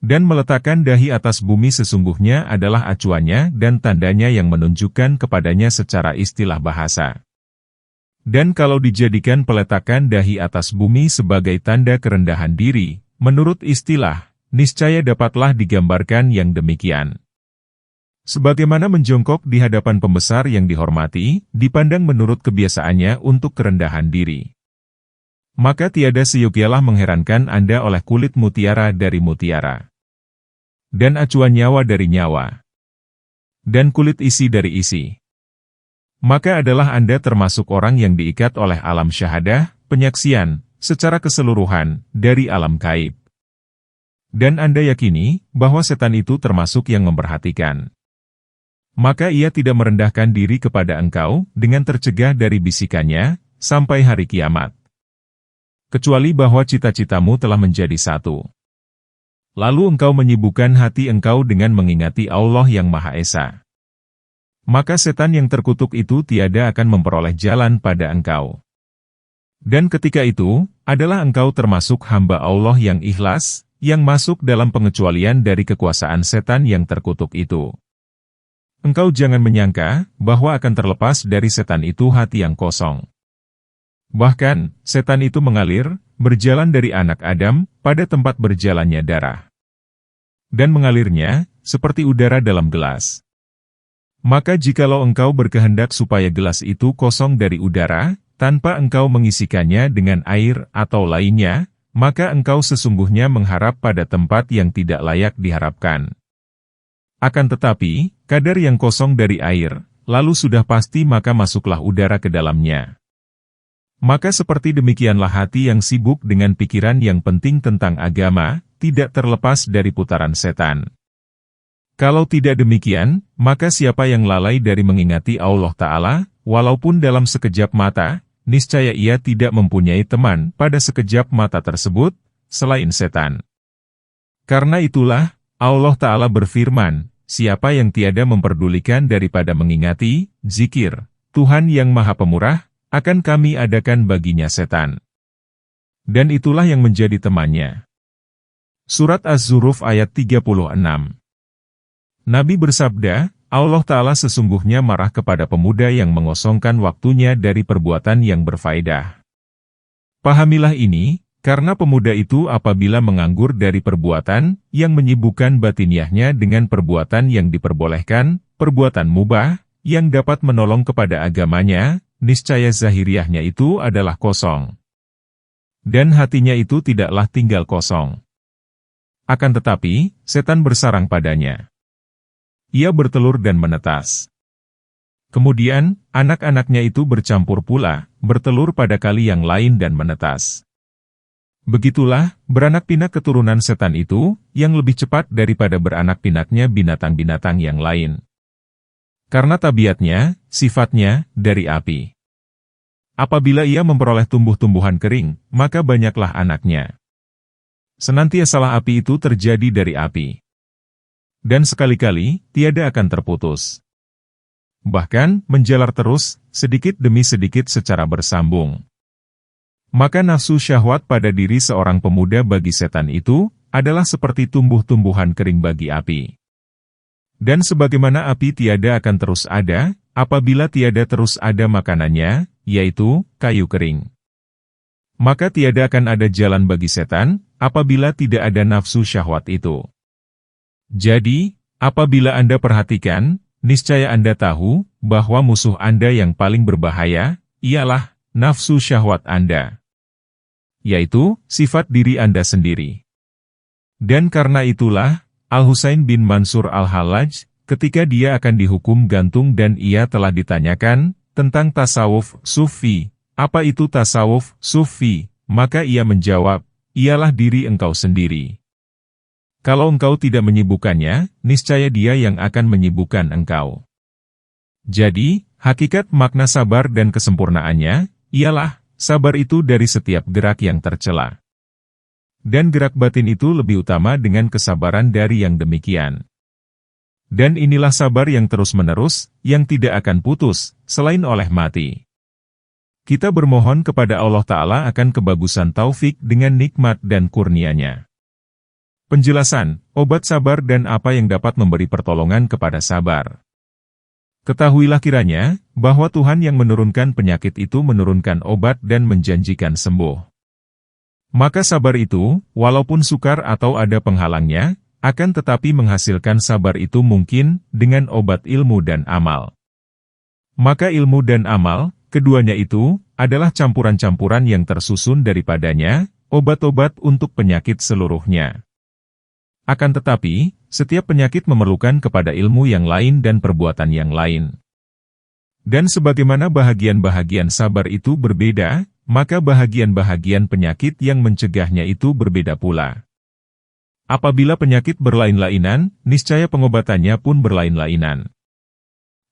Dan meletakkan dahi atas bumi sesungguhnya adalah acuannya dan tandanya yang menunjukkan kepadanya secara istilah bahasa. Dan kalau dijadikan peletakan dahi atas bumi sebagai tanda kerendahan diri, menurut istilah, niscaya dapatlah digambarkan yang demikian. Sebagaimana menjongkok di hadapan pembesar yang dihormati, dipandang menurut kebiasaannya untuk kerendahan diri. Maka tiada seyogialah mengherankan Anda oleh kulit mutiara dari mutiara, dan acuan nyawa dari nyawa, dan kulit isi dari isi. Maka adalah Anda termasuk orang yang diikat oleh alam syahadah, penyaksian, secara keseluruhan, dari alam gaib. Dan Anda yakini, bahwa setan itu termasuk yang memperhatikan. Maka ia tidak merendahkan diri kepada engkau, dengan tercegah dari bisikannya, sampai hari kiamat. Kecuali bahwa cita-citamu telah menjadi satu. Lalu engkau menyibukkan hati engkau dengan mengingati Allah yang Maha Esa. Maka setan yang terkutuk itu tiada akan memperoleh jalan pada engkau. Dan ketika itu, adalah engkau termasuk hamba Allah yang ikhlas, yang masuk dalam pengecualian dari kekuasaan setan yang terkutuk itu. Engkau jangan menyangka, bahwa akan terlepas dari setan itu hati yang kosong. Bahkan, setan itu mengalir, berjalan dari anak Adam, pada tempat berjalannya darah. Dan mengalirnya, seperti udara dalam gelas. Maka jikalau engkau berkehendak supaya gelas itu kosong dari udara, tanpa engkau mengisikannya dengan air atau lainnya, maka engkau sesungguhnya mengharap pada tempat yang tidak layak diharapkan. Akan tetapi, kadar yang kosong dari air, lalu sudah pasti maka masuklah udara ke dalamnya. Maka seperti demikianlah hati yang sibuk dengan pikiran yang penting tentang agama, tidak terlepas dari putaran setan. Kalau tidak demikian, maka siapa yang lalai dari mengingati Allah Ta'ala, walaupun dalam sekejap mata, niscaya ia tidak mempunyai teman pada sekejap mata tersebut, selain setan. Karena itulah, Allah Ta'ala berfirman, siapa yang tiada memperdulikan daripada mengingati, zikir, Tuhan yang Maha Pemurah, akan kami adakan baginya setan. Dan itulah yang menjadi temannya. Surat Az-Zuruf ayat 36. Nabi bersabda, Allah Ta'ala sesungguhnya marah kepada pemuda yang mengosongkan waktunya dari perbuatan yang berfaedah. Pahamilah ini, karena pemuda itu apabila menganggur dari perbuatan yang menyibukkan batiniahnya dengan perbuatan yang diperbolehkan, perbuatan mubah, yang dapat menolong kepada agamanya, niscaya zahiriahnya itu adalah kosong. Dan hatinya itu tidaklah tinggal kosong. Akan tetapi, setan bersarang padanya. Ia bertelur dan menetas. Kemudian, anak-anaknya itu bercampur pula, bertelur pada kali yang lain dan menetas. Begitulah, beranak pinak keturunan setan itu, yang lebih cepat daripada beranak pinaknya binatang-binatang yang lain. Karena tabiatnya, sifatnya, dari api. Apabila ia memperoleh tumbuh-tumbuhan kering, maka banyaklah anaknya. Senantiasalah api itu terjadi dari api. Dan sekali-kali, tiada akan terputus. Bahkan, menjalar terus, sedikit demi sedikit secara bersambung. Maka nafsu syahwat pada diri seorang pemuda bagi setan itu, adalah seperti tumbuh-tumbuhan kering bagi api. Dan sebagaimana api tiada akan terus ada, apabila tiada terus ada makanannya, yaitu kayu kering. Maka tiada akan ada jalan bagi setan, apabila tidak ada nafsu syahwat itu. Jadi, apabila Anda perhatikan, niscaya Anda tahu, bahwa musuh Anda yang paling berbahaya, ialah nafsu syahwat Anda. Yaitu, sifat diri Anda sendiri. Dan karena itulah, Al-Husain bin Mansur Al-Hallaj, ketika dia akan dihukum gantung dan ia telah ditanyakan, tentang tasawuf sufi, apa itu tasawuf sufi, maka ia menjawab, ialah diri engkau sendiri. Kalau engkau tidak menyibukkannya, niscaya dia yang akan menyibukkan engkau. Jadi, hakikat makna sabar dan kesempurnaannya, ialah, sabar itu dari setiap gerak yang tercela. Dan gerak batin itu lebih utama dengan kesabaran dari yang demikian. Dan inilah sabar yang terus-menerus, yang tidak akan putus, selain oleh mati. Kita bermohon kepada Allah Ta'ala akan kebagusan taufik dengan nikmat dan kurnia-Nya. Penjelasan, obat sabar dan apa yang dapat memberi pertolongan kepada sabar. Ketahuilah kiranya, bahwa Tuhan yang menurunkan penyakit itu menurunkan obat dan menjanjikan sembuh. Maka sabar itu, walaupun sukar atau ada penghalangnya, akan tetapi menghasilkan sabar itu mungkin dengan obat ilmu dan amal. Maka ilmu dan amal, keduanya itu, adalah campuran-campuran yang tersusun daripadanya, obat-obat untuk penyakit seluruhnya. Akan tetapi, setiap penyakit memerlukan kepada ilmu yang lain dan perbuatan yang lain. Dan sebagaimana bahagian-bahagian sabar itu berbeda, maka bahagian-bahagian penyakit yang mencegahnya itu berbeda pula. Apabila penyakit berlain-lainan, niscaya pengobatannya pun berlain-lainan.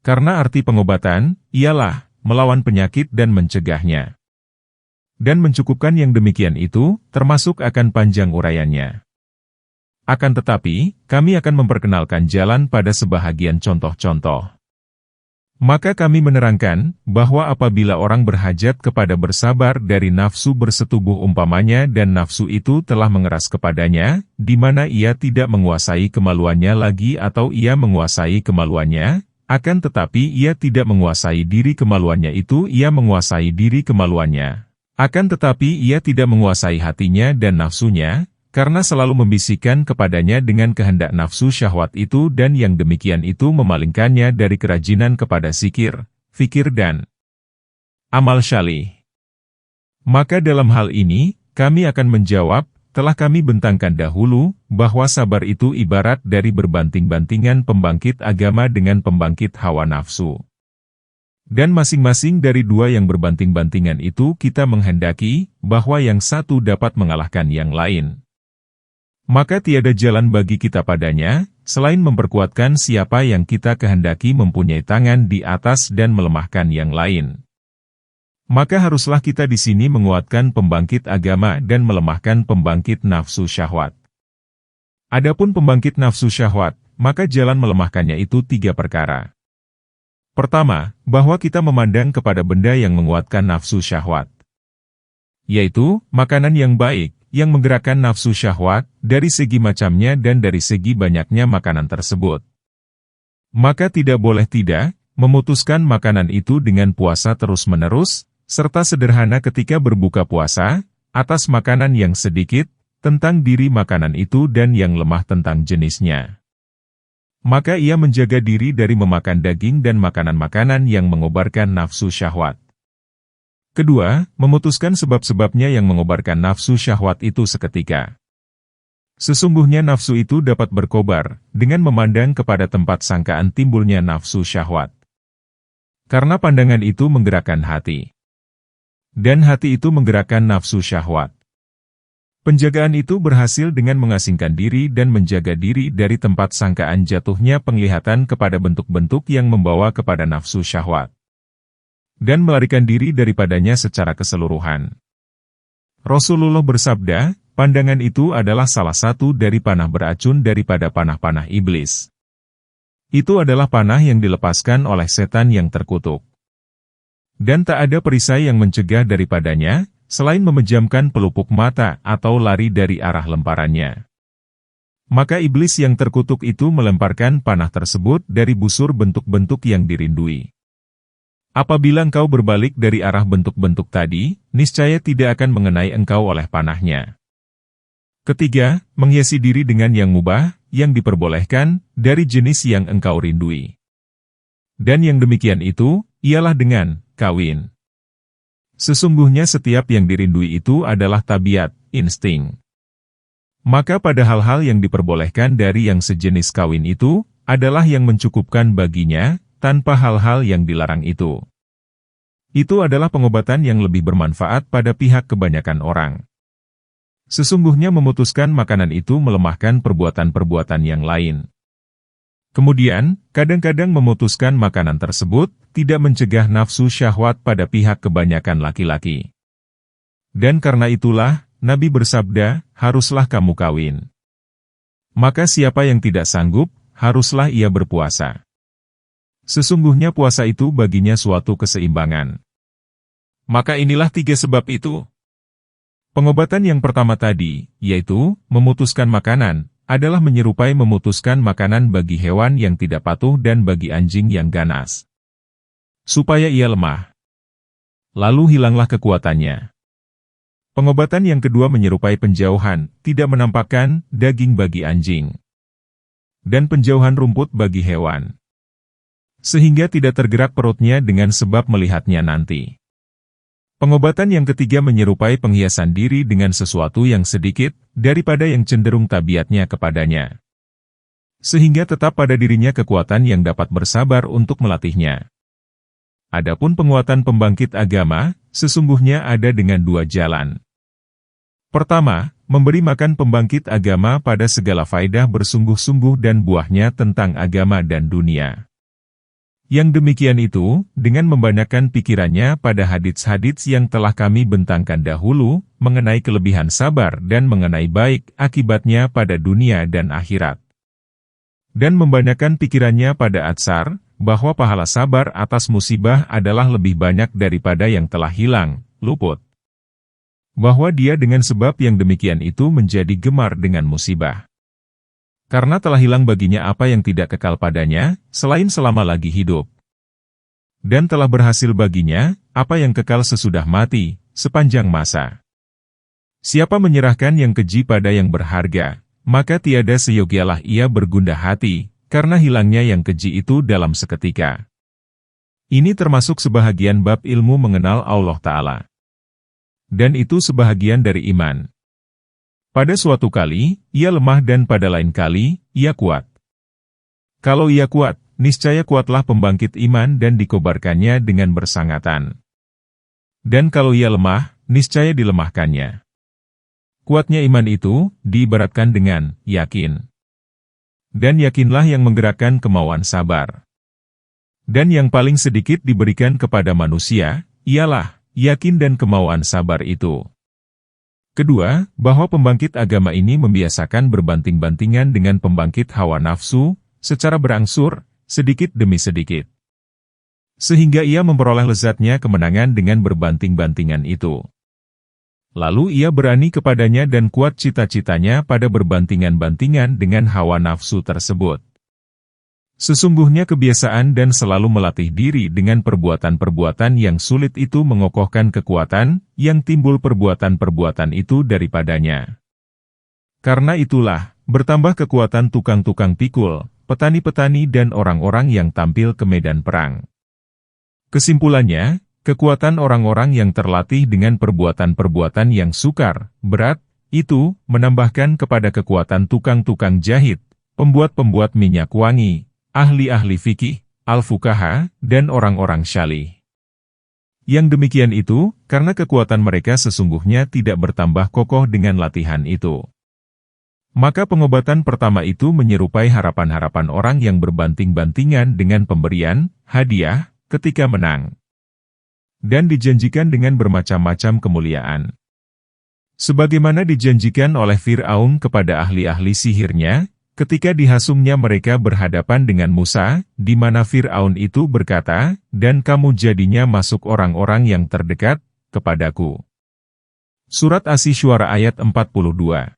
Karena arti pengobatan, ialah melawan penyakit dan mencegahnya. Dan mencukupkan yang demikian itu, termasuk akan panjang uraiannya. Akan tetapi, kami akan memperkenalkan jalan pada sebahagian contoh-contoh. Maka kami menerangkan, bahwa apabila orang berhajat kepada bersabar dari nafsu bersetubuh umpamanya dan nafsu itu telah mengeras kepadanya, di mana ia tidak menguasai kemaluannya lagi atau ia menguasai kemaluannya, akan tetapi ia tidak menguasai diri kemaluannya itu ia menguasai diri kemaluannya. Akan tetapi ia tidak menguasai hatinya dan nafsunya, karena selalu membisikkan kepadanya dengan kehendak nafsu syahwat itu dan yang demikian itu memalingkannya dari kerajinan kepada zikir, fikir dan amal syalih. Maka dalam hal ini, kami akan menjawab, telah kami bentangkan dahulu, bahwa sabar itu ibarat dari berbanting-bantingan pembangkit agama dengan pembangkit hawa nafsu. Dan masing-masing dari dua yang berbanting-bantingan itu kita menghendaki, bahwa yang satu dapat mengalahkan yang lain. Maka tiada jalan bagi kita padanya, selain memperkuatkan siapa yang kita kehendaki mempunyai tangan di atas dan melemahkan yang lain. Maka haruslah kita di sini menguatkan pembangkit agama dan melemahkan pembangkit nafsu syahwat. Adapun pembangkit nafsu syahwat, maka jalan melemahkannya itu 3 perkara. Pertama, bahwa kita memandang kepada benda yang menguatkan nafsu syahwat. Yaitu, makanan yang baik, yang menggerakkan nafsu syahwat, dari segi macamnya dan dari segi banyaknya makanan tersebut. Maka tidak boleh tidak, memutuskan makanan itu dengan puasa terus-menerus, serta sederhana ketika berbuka puasa, atas makanan yang sedikit, tentang diri makanan itu dan yang lemah tentang jenisnya. Maka ia menjaga diri dari memakan daging dan makanan-makanan yang mengobarkan nafsu syahwat. Kedua, memutuskan sebab-sebabnya yang mengobarkan nafsu syahwat itu seketika. Sesungguhnya nafsu itu dapat berkobar, dengan memandang kepada tempat sangkaan timbulnya nafsu syahwat. Karena pandangan itu menggerakkan hati. Dan hati itu menggerakkan nafsu syahwat. Penjagaan itu berhasil dengan mengasingkan diri dan menjaga diri dari tempat sangkaan jatuhnya penglihatan kepada bentuk-bentuk yang membawa kepada nafsu syahwat. Dan melarikan diri daripadanya secara keseluruhan. Rasulullah bersabda, pandangan itu adalah salah satu dari panah beracun daripada panah-panah iblis. Itu adalah panah yang dilepaskan oleh setan yang terkutuk. Dan tak ada perisai yang mencegah daripadanya, selain memejamkan pelupuk mata atau lari dari arah lemparannya. Maka iblis yang terkutuk itu melemparkan panah tersebut dari busur bentuk-bentuk yang dirindui. Apabila engkau berbalik dari arah bentuk-bentuk tadi, niscaya tidak akan mengenai engkau oleh panahnya. Ketiga, menghiasi diri dengan yang mubah, yang diperbolehkan, dari jenis yang engkau rindui. Dan yang demikian itu, ialah dengan kawin. Sesungguhnya setiap yang dirindui itu adalah tabiat, insting. Maka pada hal-hal yang diperbolehkan dari yang sejenis kawin itu, adalah yang mencukupkan baginya, tanpa hal-hal yang dilarang itu. Itu adalah pengobatan yang lebih bermanfaat pada pihak kebanyakan orang. Sesungguhnya memutuskan makanan itu melemahkan perbuatan-perbuatan yang lain. Kemudian, kadang-kadang memutuskan makanan tersebut, tidak mencegah nafsu syahwat pada pihak kebanyakan laki-laki. Dan karena itulah, Nabi bersabda, haruslah kamu kawin. Maka siapa yang tidak sanggup, haruslah ia berpuasa. Sesungguhnya puasa itu baginya suatu keseimbangan. Maka inilah 3 sebab itu. Pengobatan yang pertama tadi, yaitu, memutuskan makanan, adalah menyerupai memutuskan makanan bagi hewan yang tidak patuh dan bagi anjing yang ganas. Supaya ia lemah. Lalu hilanglah kekuatannya. Pengobatan yang kedua menyerupai penjauhan, tidak menampakkan daging bagi anjing. Dan penjauhan rumput bagi hewan. Sehingga tidak tergerak perutnya dengan sebab melihatnya nanti. Pengobatan yang ketiga menyerupai penghiasan diri dengan sesuatu yang sedikit, daripada yang cenderung tabiatnya kepadanya. Sehingga tetap pada dirinya kekuatan yang dapat bersabar untuk melatihnya. Adapun penguatan pembangkit agama, sesungguhnya ada dengan dua jalan. Pertama, memberi makan pembangkit agama pada segala faedah bersungguh-sungguh dan buahnya tentang agama dan dunia. Yang demikian itu, dengan membanyakkan pikirannya pada hadits-hadits yang telah kami bentangkan dahulu, mengenai kelebihan sabar dan mengenai baik akibatnya pada dunia dan akhirat. Dan membanyakkan pikirannya pada atsar, bahwa pahala sabar atas musibah adalah lebih banyak daripada yang telah hilang, luput. Bahwa dia dengan sebab yang demikian itu menjadi gemar dengan musibah. Karena telah hilang baginya apa yang tidak kekal padanya, selain selama lagi hidup. Dan telah berhasil baginya, apa yang kekal sesudah mati, sepanjang masa. Siapa menyerahkan yang keji pada yang berharga, maka tiada seyogialah ia bergundah hati, karena hilangnya yang keji itu dalam seketika. Ini termasuk sebahagian bab ilmu mengenal Allah Ta'ala. Dan itu sebahagian dari iman. Pada suatu kali, ia lemah dan pada lain kali, ia kuat. Kalau ia kuat, niscaya kuatlah pembangkit iman dan dikobarkannya dengan bersangatan. Dan kalau ia lemah, niscaya dilemahkannya. Kuatnya iman itu, diibaratkan dengan yakin. Dan yakinlah yang menggerakkan kemauan sabar. Dan yang paling sedikit diberikan kepada manusia, ialah yakin dan kemauan sabar itu. Kedua, bahwa pembangkit agama ini membiasakan berbanting-bantingan dengan pembangkit hawa nafsu, secara berangsur, sedikit demi sedikit. Sehingga ia memperoleh lezatnya kemenangan dengan berbanting-bantingan itu. Lalu ia berani kepadanya dan kuat cita-citanya pada berbantingan-bantingan dengan hawa nafsu tersebut. Sesungguhnya kebiasaan dan selalu melatih diri dengan perbuatan-perbuatan yang sulit itu mengokohkan kekuatan, yang timbul perbuatan-perbuatan itu daripadanya. Karena itulah, bertambah kekuatan tukang-tukang pikul, petani-petani dan orang-orang yang tampil ke medan perang. Kesimpulannya, kekuatan orang-orang yang terlatih dengan perbuatan-perbuatan yang sukar, berat, itu menambahkan kepada kekuatan tukang-tukang jahit, pembuat-pembuat minyak wangi, ahli-ahli fikih, al-fukaha, dan orang-orang syalih. Yang demikian itu, karena kekuatan mereka sesungguhnya tidak bertambah kokoh dengan latihan itu. Maka pengobatan pertama itu menyerupai harapan-harapan orang yang berbanting-bantingan dengan pemberian, hadiah, ketika menang. Dan dijanjikan dengan bermacam-macam kemuliaan. Sebagaimana dijanjikan oleh Fir'aun kepada ahli-ahli sihirnya, ketika dihasumnya mereka berhadapan dengan Musa, di mana Fir'aun itu berkata, dan kamu jadinya masuk orang-orang yang terdekat kepadaku. Surat Asy-Syu'ara ayat 42.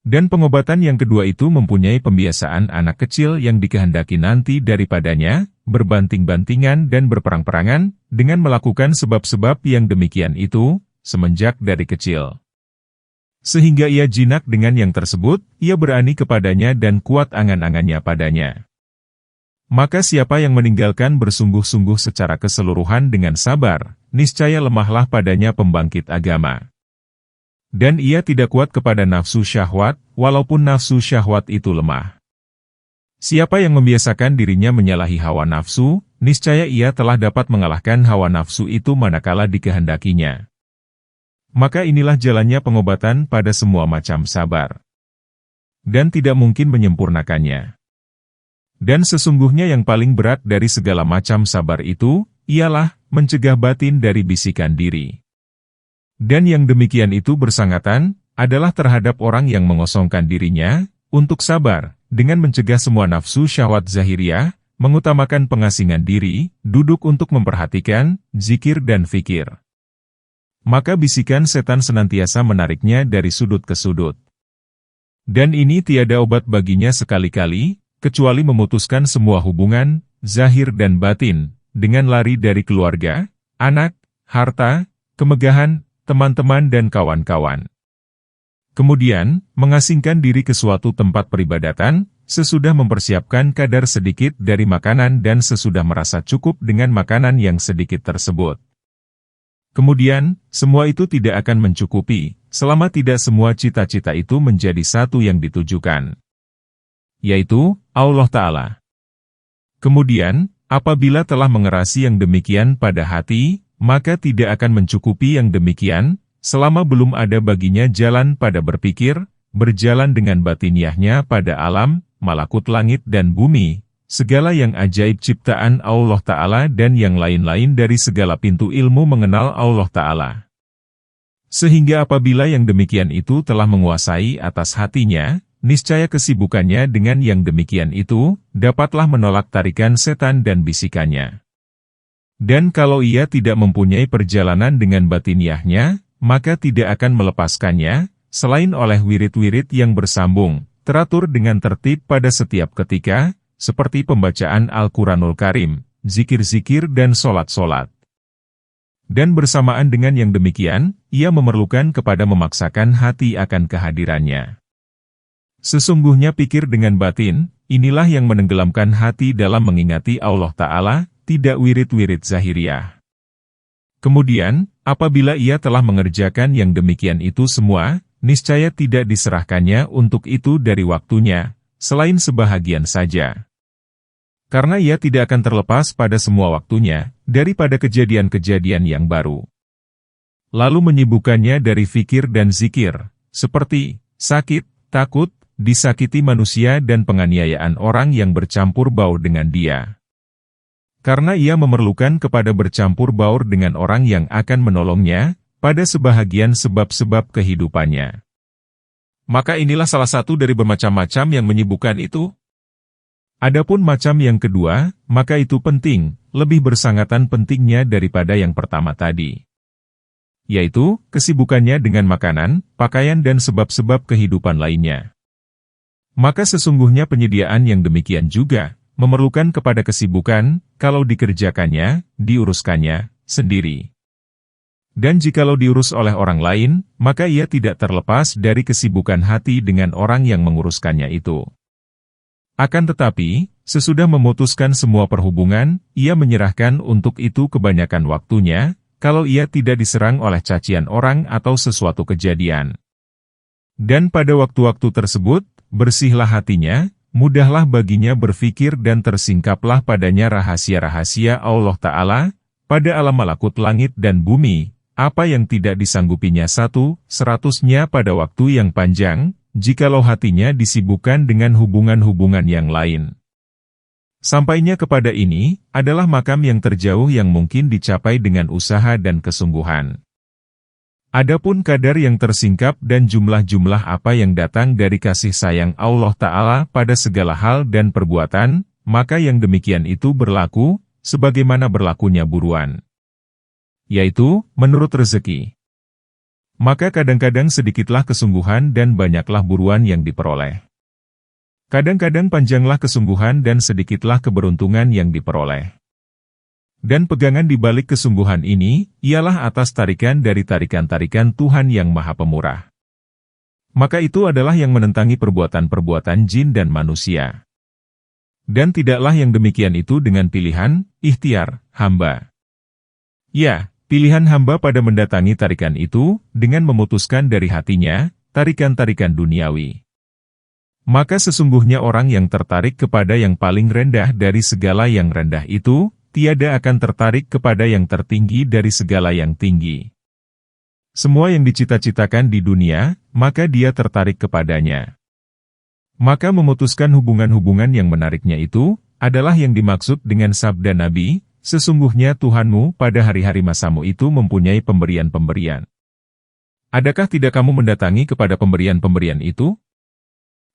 Dan pengobatan yang kedua itu mempunyai pembiasaan anak kecil yang dikehendaki nanti daripadanya, berbanting-bantingan dan berperang-perangan, dengan melakukan sebab-sebab yang demikian itu, semenjak dari kecil. Sehingga ia jinak dengan yang tersebut, ia berani kepadanya dan kuat angan-angannya padanya. Maka siapa yang meninggalkan bersungguh-sungguh secara keseluruhan dengan sabar, niscaya lemahlah padanya pembangkit agama. Dan ia tidak kuat kepada nafsu syahwat, walaupun nafsu syahwat itu lemah. Siapa yang membiasakan dirinya menyalahi hawa nafsu, niscaya ia telah dapat mengalahkan hawa nafsu itu manakala dikehendakinya. Maka inilah jalannya pengobatan pada semua macam sabar. Dan tidak mungkin menyempurnakannya. Dan sesungguhnya yang paling berat dari segala macam sabar itu, ialah mencegah batin dari bisikan diri. Dan yang demikian itu bersangatan, adalah terhadap orang yang mengosongkan dirinya, untuk sabar, dengan mencegah semua nafsu syahwat zahiriah, mengutamakan pengasingan diri, duduk untuk memperhatikan, zikir dan fikir. Maka bisikan setan senantiasa menariknya dari sudut ke sudut. Dan ini tiada obat baginya sekali-kali, kecuali memutuskan semua hubungan, zahir dan batin, dengan lari dari keluarga, anak, harta, kemegahan, teman-teman dan kawan-kawan. Kemudian, mengasingkan diri ke suatu tempat peribadatan, sesudah mempersiapkan kadar sedikit dari makanan dan sesudah merasa cukup dengan makanan yang sedikit tersebut. Kemudian, semua itu tidak akan mencukupi, selama tidak semua cita-cita itu menjadi satu yang ditujukan, yaitu Allah Ta'ala. Kemudian, apabila telah mengerasi yang demikian pada hati, maka tidak akan mencukupi yang demikian, selama belum ada baginya jalan pada berpikir, berjalan dengan batiniahnya pada alam, malakut langit dan bumi, segala yang ajaib ciptaan Allah Ta'ala dan yang lain-lain dari segala pintu ilmu mengenal Allah Ta'ala. Sehingga apabila yang demikian itu telah menguasai atas hatinya, niscaya kesibukannya dengan yang demikian itu, dapatlah menolak tarikan setan dan bisikannya. Dan kalau ia tidak mempunyai perjalanan dengan batiniahnya, maka tidak akan melepaskannya, selain oleh wirid-wirid yang bersambung, teratur dengan tertib pada setiap ketika, seperti pembacaan Al-Quranul Karim, zikir-zikir dan solat-solat. Dan bersamaan dengan yang demikian, ia memerlukan kepada memaksakan hati akan kehadirannya. Sesungguhnya pikir dengan batin, inilah yang menenggelamkan hati dalam mengingati Allah Ta'ala, tidak wirid-wirid zahiriyah. Kemudian, apabila ia telah mengerjakan yang demikian itu semua, niscaya tidak diserahkannya untuk itu dari waktunya, selain sebahagian saja. Karena ia tidak akan terlepas pada semua waktunya, daripada kejadian-kejadian yang baru. Lalu menyibukkannya dari fikir dan zikir, seperti sakit, takut, disakiti manusia dan penganiayaan orang yang bercampur baur dengan dia. Karena ia memerlukan kepada bercampur baur dengan orang yang akan menolongnya, pada sebahagian sebab-sebab kehidupannya. Maka inilah salah satu dari bermacam-macam yang menyibukkan itu. Adapun macam yang kedua, maka itu penting, lebih bersangatan pentingnya daripada yang pertama tadi. Yaitu, kesibukannya dengan makanan, pakaian dan sebab-sebab kehidupan lainnya. Maka sesungguhnya penyediaan yang demikian juga, memerlukan kepada kesibukan, kalau dikerjakannya, diuruskannya, sendiri. Dan jikalau diurus oleh orang lain, maka ia tidak terlepas dari kesibukan hati dengan orang yang menguruskannya itu. Akan tetapi, sesudah memutuskan semua perhubungan, ia menyerahkan untuk itu kebanyakan waktunya, kalau ia tidak diserang oleh cacian orang atau sesuatu kejadian. Dan pada waktu-waktu tersebut, bersihlah hatinya, mudahlah baginya berfikir dan tersingkaplah padanya rahasia-rahasia Allah Ta'ala, pada alam malakut langit dan bumi, apa yang tidak disanggupinya 1/100-nya pada waktu yang panjang, jikalau hatinya disibukkan dengan hubungan-hubungan yang lain. Sampainya kepada ini, adalah makam yang terjauh yang mungkin dicapai dengan usaha dan kesungguhan. Adapun kadar yang tersingkap dan jumlah-jumlah apa yang datang dari kasih sayang Allah Ta'ala pada segala hal dan perbuatan, maka yang demikian itu berlaku, sebagaimana berlakunya buruan. Yaitu, menurut rezeki. Maka kadang-kadang sedikitlah kesungguhan dan banyaklah buruan yang diperoleh. Kadang-kadang panjanglah kesungguhan dan sedikitlah keberuntungan yang diperoleh. Dan pegangan di balik kesungguhan ini, ialah atas tarikan dari tarikan-tarikan Tuhan yang Maha Pemurah. Maka itu adalah yang menentangi perbuatan-perbuatan jin dan manusia. Dan tidaklah yang demikian itu dengan pilihan, ikhtiar, hamba. Ya, pilihan hamba pada mendatangi tarikan itu, dengan memutuskan dari hatinya, tarikan-tarikan duniawi. Maka sesungguhnya orang yang tertarik kepada yang paling rendah dari segala yang rendah itu, tiada akan tertarik kepada yang tertinggi dari segala yang tinggi. Semua yang dicita-citakan di dunia, maka dia tertarik kepadanya. Maka memutuskan hubungan-hubungan yang menariknya itu, adalah yang dimaksud dengan sabda Nabi, sesungguhnya Tuhanmu pada hari-hari masamu itu mempunyai pemberian-pemberian. Adakah tidak kamu mendatangi kepada pemberian-pemberian itu?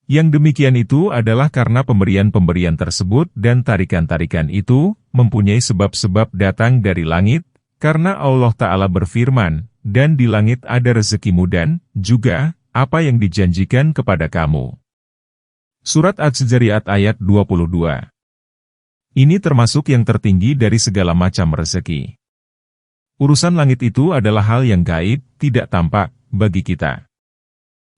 Yang demikian itu adalah karena pemberian-pemberian tersebut dan tarikan-tarikan itu, mempunyai sebab-sebab datang dari langit, karena Allah Ta'ala berfirman, dan di langit ada rezekimu dan, juga, apa yang dijanjikan kepada kamu. Surat Az-Zariyat ayat 22. Ini termasuk yang tertinggi dari segala macam rezeki. Urusan langit itu adalah hal yang gaib, tidak tampak, bagi kita.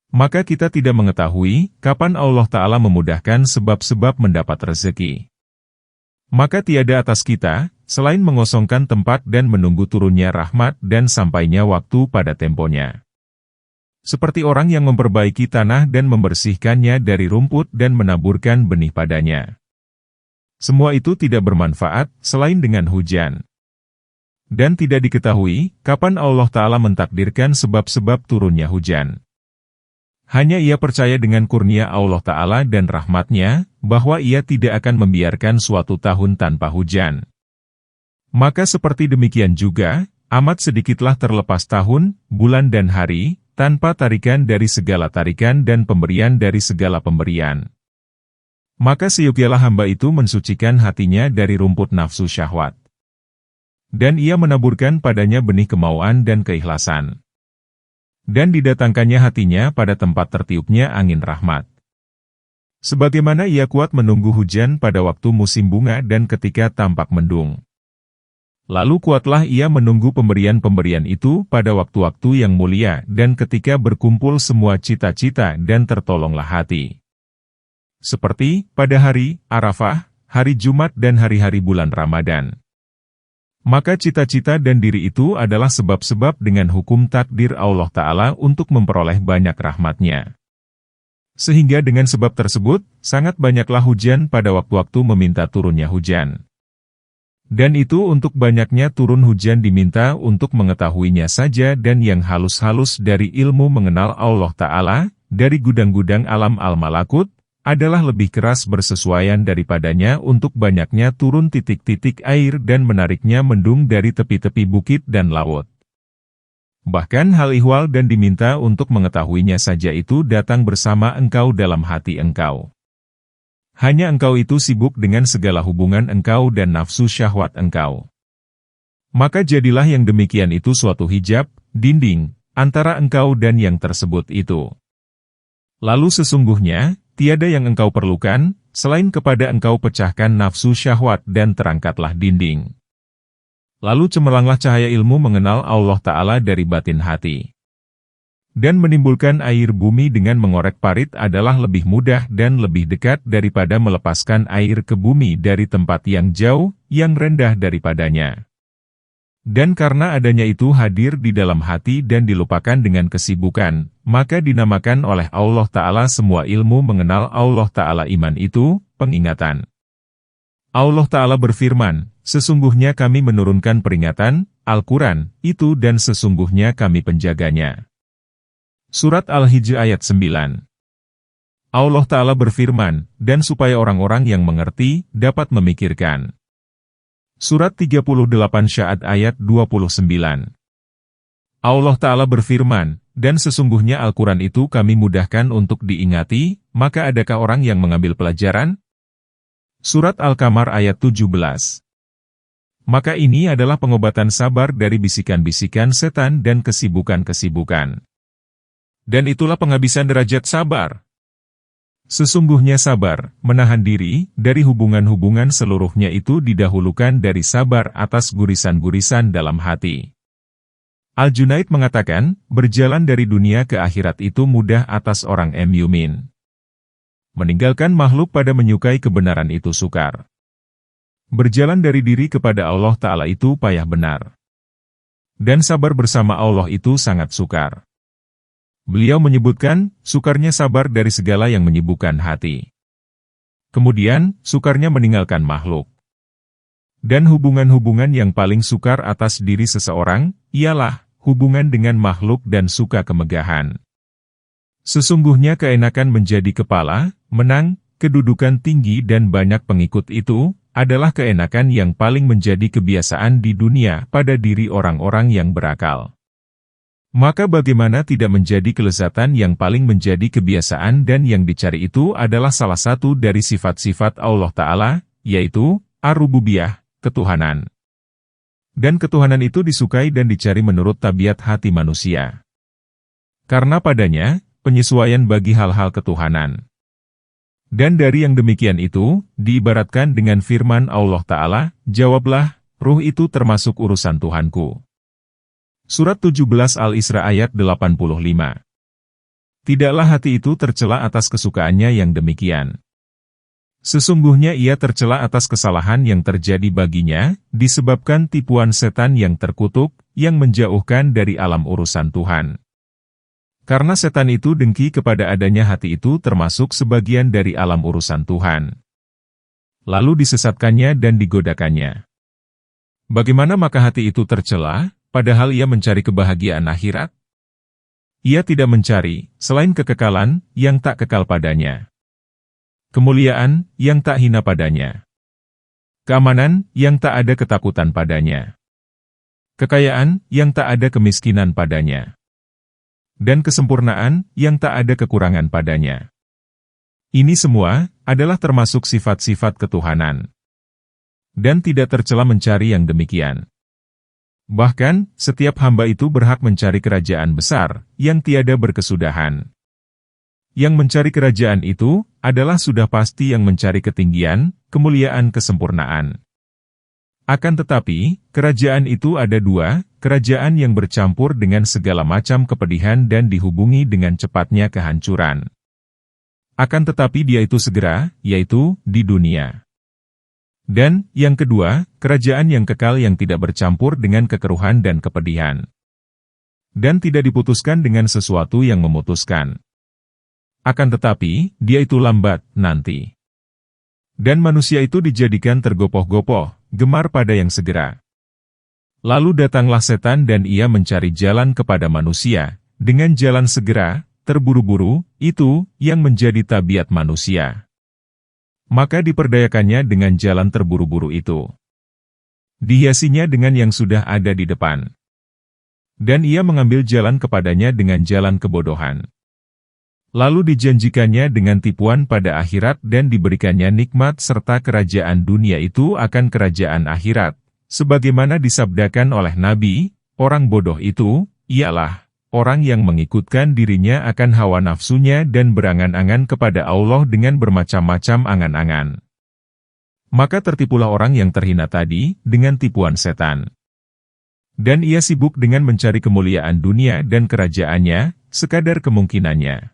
Maka kita tidak mengetahui, kapan Allah Ta'ala memudahkan sebab-sebab mendapat rezeki. Maka tiada atas kita, selain mengosongkan tempat dan menunggu turunnya rahmat dan sampainya waktu pada temponya. Seperti orang yang memperbaiki tanah dan membersihkannya dari rumput dan menaburkan benih padanya. Semua itu tidak bermanfaat, selain dengan hujan. Dan tidak diketahui, kapan Allah Ta'ala mentakdirkan sebab-sebab turunnya hujan. Hanya ia percaya dengan kurnia Allah Ta'ala dan rahmatnya, bahwa ia tidak akan membiarkan suatu tahun tanpa hujan. Maka seperti demikian juga, amat sedikitlah terlepas tahun, bulan dan hari, tanpa tarikan dari segala tarikan dan pemberian dari segala pemberian. Maka seyogialah hamba itu mensucikan hatinya dari rumput nafsu syahwat. Dan ia menaburkan padanya benih kemauan dan keikhlasan. Dan didatangkannya hatinya pada tempat tertiupnya angin rahmat. Sebagaimana ia kuat menunggu hujan pada waktu musim bunga dan ketika tampak mendung. Lalu kuatlah ia menunggu pemberian-pemberian itu pada waktu-waktu yang mulia dan ketika berkumpul semua cita-cita dan tertolonglah hati. Seperti pada hari Arafah, hari Jumat dan hari-hari bulan Ramadan. Maka cita-cita dan diri itu adalah sebab-sebab dengan hukum takdir Allah Ta'ala untuk memperoleh banyak rahmatnya. Sehingga dengan sebab tersebut, sangat banyaklah hujan pada waktu-waktu meminta turunnya hujan. Dan itu untuk banyaknya turun hujan diminta untuk mengetahuinya saja dan yang halus-halus dari ilmu mengenal Allah Ta'ala, dari gudang-gudang alam al-malakut, adalah lebih keras bersesuaian daripadanya untuk banyaknya turun titik-titik air dan menariknya mendung dari tepi-tepi bukit dan laut. Bahkan hal ihwal dan diminta untuk mengetahuinya saja itu datang bersama engkau dalam hati engkau. Hanya engkau itu sibuk dengan segala hubungan engkau dan nafsu syahwat engkau. Maka jadilah yang demikian itu suatu hijab, dinding, antara engkau dan yang tersebut itu. Lalu sesungguhnya, tiada yang engkau perlukan, selain kepada engkau pecahkan nafsu syahwat dan terangkatlah dinding. Lalu cemerlanglah cahaya ilmu mengenal Allah Ta'ala dari batin hati. Dan menimbulkan air bumi dengan mengorek parit adalah lebih mudah dan lebih dekat daripada melepaskan air ke bumi dari tempat yang jauh, yang rendah daripadanya. Dan karena adanya itu hadir di dalam hati dan dilupakan dengan kesibukan, maka dinamakan oleh Allah Ta'ala semua ilmu mengenal Allah Ta'ala iman itu, pengingatan. Allah Ta'ala berfirman, sesungguhnya kami menurunkan peringatan, Al-Quran, itu dan sesungguhnya kami penjaganya. Surat Al-Hijr ayat 9. Allah Ta'ala berfirman, dan supaya orang-orang yang mengerti, dapat memikirkan. Surat 38 Sya'ad ayat 29. Allah Ta'ala berfirman, dan sesungguhnya Al-Quran itu kami mudahkan untuk diingati, maka adakah orang yang mengambil pelajaran? Surat Al-Qamar ayat 17. Maka ini adalah pengobatan sabar dari bisikan-bisikan setan dan kesibukan-kesibukan. Dan itulah penghabisan derajat sabar. Sesungguhnya sabar, menahan diri, dari hubungan-hubungan seluruhnya itu didahulukan dari sabar atas gurisan-gurisan dalam hati. Al-Junaid mengatakan, berjalan dari dunia ke akhirat itu mudah atas orang mu'min. Meninggalkan makhluk pada menyukai kebenaran itu sukar. Berjalan dari diri kepada Allah Ta'ala itu payah benar. Dan sabar bersama Allah itu sangat sukar. Beliau menyebutkan, sukarnya sabar dari segala yang menyibukkan hati. Kemudian, sukarnya meninggalkan makhluk. Dan hubungan-hubungan yang paling sukar atas diri seseorang, ialah hubungan dengan makhluk dan suka kemegahan. Sesungguhnya keenakan menjadi kepala, menang, kedudukan tinggi dan banyak pengikut itu, adalah keenakan yang paling menjadi kebiasaan di dunia pada diri orang-orang yang berakal. Maka bagaimana tidak menjadi kelezatan yang paling menjadi kebiasaan dan yang dicari itu adalah salah satu dari sifat-sifat Allah Ta'ala, yaitu, Ar-Rububiyah, ketuhanan. Dan ketuhanan itu disukai dan dicari menurut tabiat hati manusia. Karena padanya, penyesuaian bagi hal-hal ketuhanan. Dan dari yang demikian itu, diibaratkan dengan firman Allah Ta'ala, "Jawablah, ruh itu termasuk urusan Tuhanku." Surat 17 Al-Isra ayat 85. Tidaklah hati itu tercela atas kesukaannya yang demikian. Sesungguhnya ia tercela atas kesalahan yang terjadi baginya, disebabkan tipuan setan yang terkutuk, yang menjauhkan dari alam urusan Tuhan. Karena setan itu dengki kepada adanya hati itu termasuk sebagian dari alam urusan Tuhan. Lalu disesatkannya dan digodakannya. Bagaimana maka hati itu tercela, padahal ia mencari kebahagiaan akhirat? Ia tidak mencari, selain kekekalan, yang tak kekal padanya. Kemuliaan, yang tak hina padanya. Keamanan, yang tak ada ketakutan padanya. Kekayaan, yang tak ada kemiskinan padanya. Dan kesempurnaan, yang tak ada kekurangan padanya. Ini semua adalah termasuk sifat-sifat ketuhanan. Dan tidak tercela mencari yang demikian. Bahkan, setiap hamba itu berhak mencari kerajaan besar, yang tiada berkesudahan. Yang mencari kerajaan itu, adalah sudah pasti yang mencari ketinggian, kemuliaan kesempurnaan. Akan tetapi, kerajaan itu ada dua, kerajaan yang bercampur dengan segala macam kepedihan dan dihubungi dengan cepatnya kehancuran. Akan tetapi dia itu segera, yaitu, di dunia. Dan, yang kedua, kerajaan yang kekal yang tidak bercampur dengan kekeruhan dan kepedihan. Dan tidak diputuskan dengan sesuatu yang memutuskan. Akan tetapi, dia itu lambat, nanti. Dan manusia itu dijadikan tergopoh-gopoh, gemar pada yang segera. Lalu datanglah setan dan ia mencari jalan kepada manusia, dengan jalan segera, terburu-buru, itu, yang menjadi tabiat manusia. Maka diperdayakannya dengan jalan terburu-buru itu. Dihiasinya dengan yang sudah ada di depan. Dan ia mengambil jalan kepadanya dengan jalan kebodohan. Lalu dijanjikannya dengan tipuan pada akhirat dan diberikannya nikmat serta kerajaan dunia itu akan kerajaan akhirat. Sebagaimana disabdakan oleh Nabi, orang bodoh itu, ialah orang yang mengikutkan dirinya akan hawa nafsunya dan berangan-angan kepada Allah dengan bermacam-macam angan-angan. Maka tertipulah orang yang terhina tadi, dengan tipuan setan. Dan ia sibuk dengan mencari kemuliaan dunia dan kerajaannya, sekadar kemungkinannya.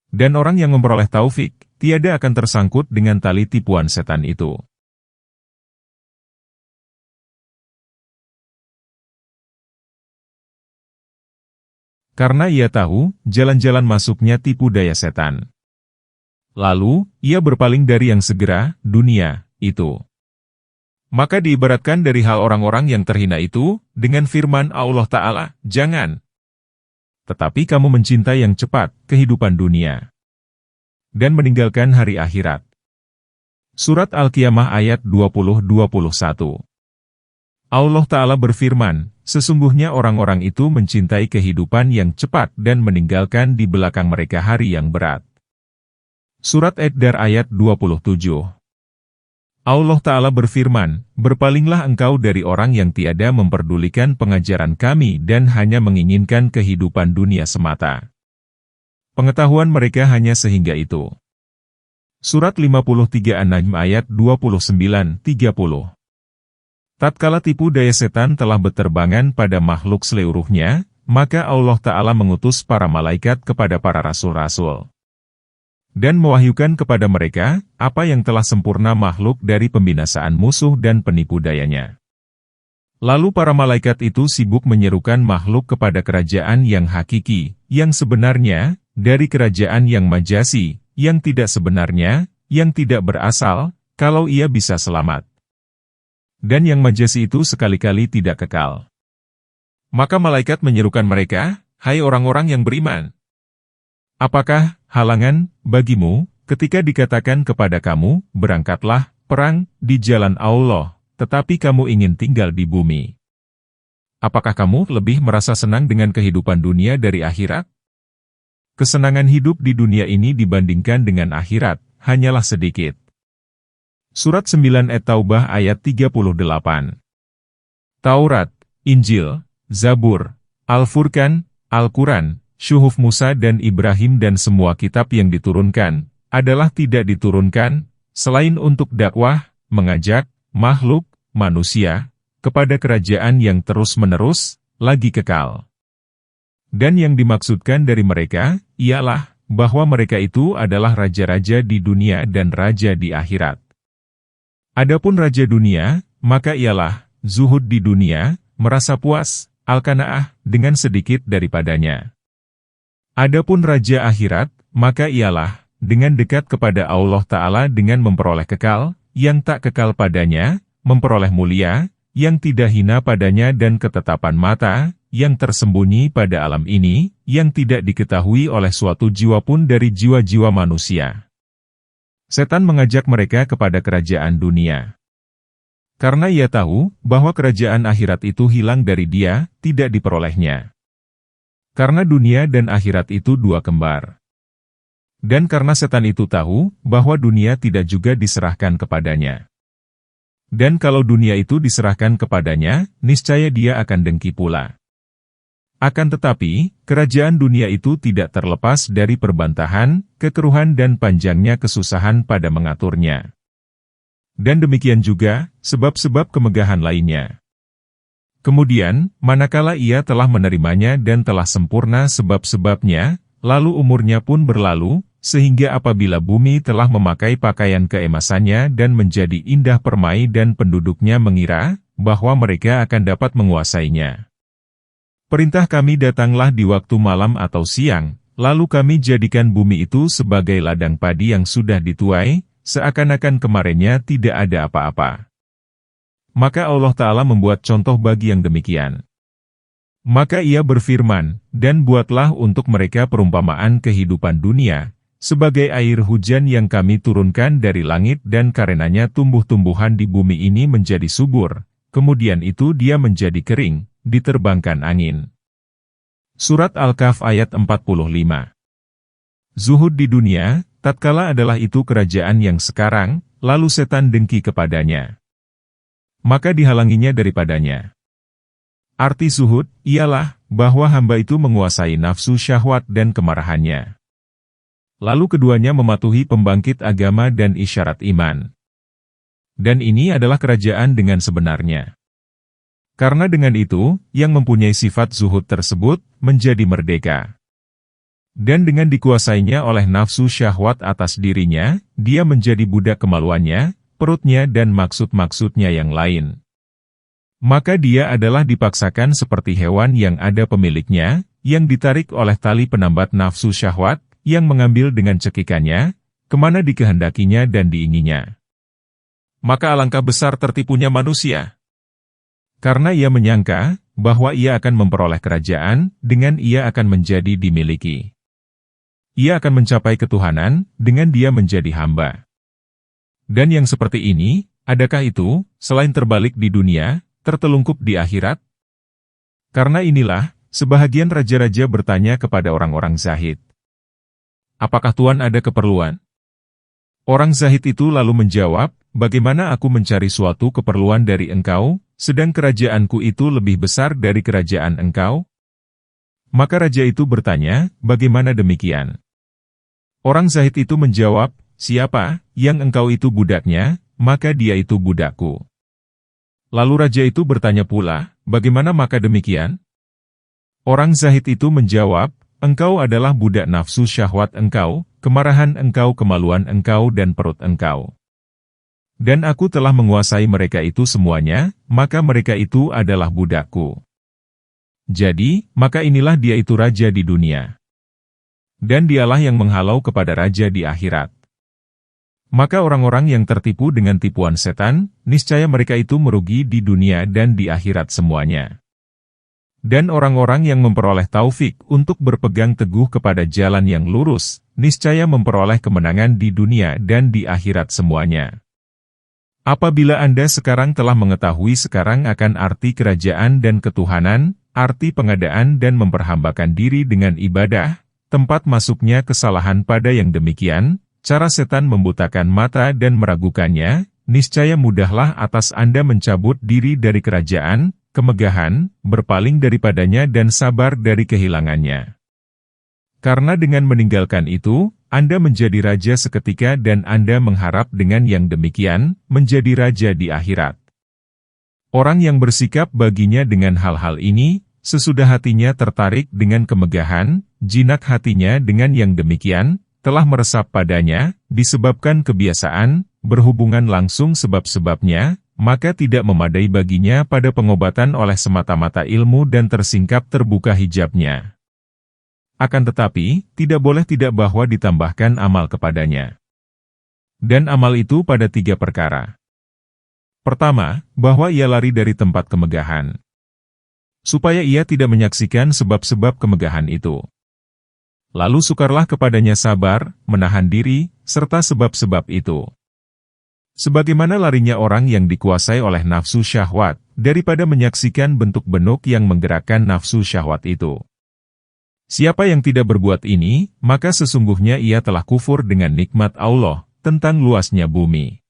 Dan orang yang memperoleh taufik, tiada akan tersangkut dengan tali tipuan setan itu. Karena ia tahu, jalan-jalan masuknya tipu daya setan. Lalu, ia berpaling dari yang segera, dunia, itu. Maka diibaratkan dari hal orang-orang yang terhina itu, dengan firman Allah Ta'ala, "Jangan. Tetapi kamu mencintai yang cepat, kehidupan dunia. Dan meninggalkan hari akhirat." Surat Al-Qiyamah ayat 20-21. Allah Ta'ala berfirman, "Sesungguhnya orang-orang itu mencintai kehidupan yang cepat dan meninggalkan di belakang mereka hari yang berat." Surat Ad-Dar ayat 27. Allah Ta'ala berfirman, "Berpalinglah engkau dari orang yang tiada memperdulikan pengajaran kami dan hanya menginginkan kehidupan dunia semata. Pengetahuan mereka hanya sehingga itu." Surat 53 An-Najm ayat 29-30. Tatkala tipu daya setan telah berterbangan pada makhluk seluruhnya, maka Allah Ta'ala mengutus para malaikat kepada para rasul-rasul. Dan mewahyukan kepada mereka, apa yang telah sempurna makhluk dari pembinasaan musuh dan penipu dayanya. Lalu para malaikat itu sibuk menyerukan makhluk kepada kerajaan yang hakiki, yang sebenarnya, dari kerajaan yang majasi, yang tidak sebenarnya, yang tidak berasal, kalau ia bisa selamat. Dan yang majasi itu sekali-kali tidak kekal. Maka malaikat menyerukan mereka, "Hai orang-orang yang beriman, apakah halangan bagimu ketika dikatakan kepada kamu, berangkatlah, perang di jalan Allah, tetapi kamu ingin tinggal di bumi? Apakah kamu lebih merasa senang dengan kehidupan dunia dari akhirat? Kesenangan hidup di dunia ini dibandingkan dengan akhirat, hanyalah sedikit." Surat 9 At-Taubah ayat 38. Taurat, Injil, Zabur, Al-Furqan, Al-Quran, syuhuf Musa dan Ibrahim dan semua kitab yang diturunkan, adalah tidak diturunkan, selain untuk dakwah, mengajak, makhluk, manusia, kepada kerajaan yang terus-menerus, lagi kekal. Dan yang dimaksudkan dari mereka, ialah, bahwa mereka itu adalah raja-raja di dunia dan raja di akhirat. Adapun raja dunia, maka ialah, zuhud di dunia, merasa puas, al-qanaah, dengan sedikit daripadanya. Adapun raja akhirat, maka ialah, dengan dekat kepada Allah Ta'ala dengan memperoleh kekal, yang tak kekal padanya, memperoleh mulia, yang tidak hina padanya dan ketetapan mata, yang tersembunyi pada alam ini, yang tidak diketahui oleh suatu jiwa pun dari jiwa-jiwa manusia. Setan mengajak mereka kepada kerajaan dunia. Karena ia tahu, bahwa kerajaan akhirat itu hilang dari dia, tidak diperolehnya. Karena dunia dan akhirat itu dua kembar. Dan karena setan itu tahu, bahwa dunia tidak juga diserahkan kepadanya. Dan kalau dunia itu diserahkan kepadanya, niscaya dia akan dengki pula. Akan tetapi, kerajaan dunia itu tidak terlepas dari perbantahan, kekeruhan dan panjangnya kesusahan pada mengaturnya. Dan demikian juga, sebab-sebab kemegahan lainnya. Kemudian, manakala ia telah menerimanya dan telah sempurna sebab-sebabnya, lalu umurnya pun berlalu, sehingga apabila bumi telah memakai pakaian keemasannya dan menjadi indah permai dan penduduknya mengira, bahwa mereka akan dapat menguasainya. Perintah kami datanglah di waktu malam atau siang, lalu kami jadikan bumi itu sebagai ladang padi yang sudah dituai, seakan-akan kemarinnya tidak ada apa-apa. Maka Allah Ta'ala membuat contoh bagi yang demikian. Maka ia berfirman, dan buatlah untuk mereka perumpamaan kehidupan dunia, sebagai air hujan yang kami turunkan dari langit dan karenanya tumbuh-tumbuhan di bumi ini menjadi subur, kemudian itu dia menjadi kering, diterbangkan angin. Surat Al-Kahf ayat 45. Zuhud di dunia, tatkala adalah itu kerajaan yang sekarang, lalu setan dengki kepadanya. Maka dihalanginya daripadanya. Arti zuhud, ialah, bahwa hamba itu menguasai nafsu syahwat dan kemarahannya. Lalu keduanya mematuhi pembangkit agama dan isyarat iman. Dan ini adalah kerajaan dengan sebenarnya. Karena dengan itu, yang mempunyai sifat zuhud tersebut, menjadi merdeka. Dan dengan dikuasainya oleh nafsu syahwat atas dirinya, dia menjadi budak kemaluannya, perutnya dan maksud-maksudnya yang lain. Maka dia adalah dipaksakan seperti hewan yang ada pemiliknya, yang ditarik oleh tali penambat nafsu syahwat, yang mengambil dengan cekikannya, kemana dikehendakinya dan diinginnya. Maka alangkah besar tertipunya manusia. Karena ia menyangka, bahwa ia akan memperoleh kerajaan, dengan ia akan menjadi dimiliki. Ia akan mencapai ketuhanan, dengan dia menjadi hamba. Dan yang seperti ini, adakah itu, selain terbalik di dunia, tertelungkup di akhirat? Karena inilah, sebahagian raja-raja bertanya kepada orang-orang zahid. Apakah Tuhan ada keperluan? Orang zahid itu lalu menjawab, bagaimana aku mencari suatu keperluan dari engkau, sedang kerajaanku itu lebih besar dari kerajaan engkau? Maka raja itu bertanya, bagaimana demikian? Orang zahid itu menjawab, siapa yang engkau itu budaknya, maka dia itu budakku. Lalu raja itu bertanya pula, bagaimana maka demikian? Orang zahid itu menjawab, engkau adalah budak nafsu syahwat engkau, kemarahan engkau, kemaluan engkau dan perut engkau. Dan aku telah menguasai mereka itu semuanya, maka mereka itu adalah budakku. Jadi, maka inilah dia itu raja di dunia. Dan dialah yang menghalau kepada raja di akhirat. Maka orang-orang yang tertipu dengan tipuan setan, niscaya mereka itu merugi di dunia dan di akhirat semuanya. Dan orang-orang yang memperoleh taufik untuk berpegang teguh kepada jalan yang lurus, niscaya memperoleh kemenangan di dunia dan di akhirat semuanya. Apabila Anda sekarang telah mengetahui sekarang akan arti kerajaan dan ketuhanan, arti pengadaan dan memperhambakan diri dengan ibadah, tempat masuknya kesalahan pada yang demikian, cara setan membutakan mata dan meragukannya, niscaya mudahlah atas Anda mencabut diri dari kerajaan, kemegahan, berpaling daripadanya dan sabar dari kehilangannya. Karena dengan meninggalkan itu, Anda menjadi raja seketika dan Anda mengharap dengan yang demikian, menjadi raja di akhirat. Orang yang bersikap baginya dengan hal-hal ini, sesudah hatinya tertarik dengan kemegahan, jinak hatinya dengan yang demikian, telah meresap padanya, disebabkan kebiasaan, berhubungan langsung sebab-sebabnya, maka tidak memadai baginya pada pengobatan oleh semata-mata ilmu dan tersingkap terbuka hijabnya. Akan tetapi, tidak boleh tidak bahwa ditambahkan amal kepadanya. Dan amal itu pada 3 perkara. Pertama, bahwa ia lari dari tempat kemegahan. Supaya ia tidak menyaksikan sebab-sebab kemegahan itu. Lalu sukarlah kepadanya sabar, menahan diri, serta sebab-sebab itu. Sebagaimana larinya orang yang dikuasai oleh nafsu syahwat, daripada menyaksikan bentuk-bentuk yang menggerakkan nafsu syahwat itu. Siapa yang tidak berbuat ini, maka sesungguhnya ia telah kufur dengan nikmat Allah, tentang luasnya bumi.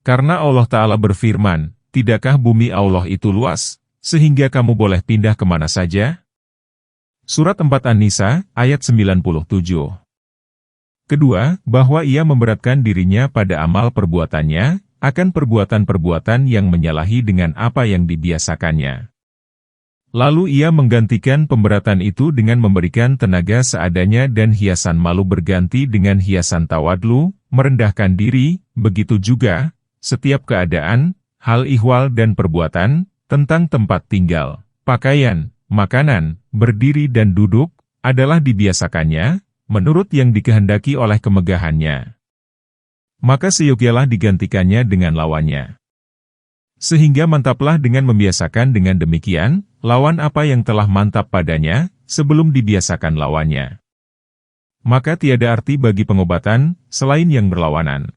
Karena Allah Ta'ala berfirman, tidakkah bumi Allah itu luas, sehingga kamu boleh pindah kemana saja? Surat 4 An-Nisa, ayat 97. Kedua, bahwa ia memberatkan dirinya pada amal perbuatannya, akan perbuatan-perbuatan yang menyalahi dengan apa yang dibiasakannya. Lalu ia menggantikan pemberatan itu dengan memberikan tenaga seadanya dan hiasan malu berganti dengan hiasan tawadlu, merendahkan diri, begitu juga, setiap keadaan, hal ihwal dan perbuatan, tentang tempat tinggal, pakaian, makanan, berdiri dan duduk, adalah dibiasakannya, menurut yang dikehendaki oleh kemegahannya. Maka seyogialah digantikannya dengan lawannya. Sehingga mantaplah dengan membiasakan dengan demikian, lawan apa yang telah mantap padanya, sebelum dibiasakan lawannya. Maka tiada arti bagi pengobatan, selain yang berlawanan.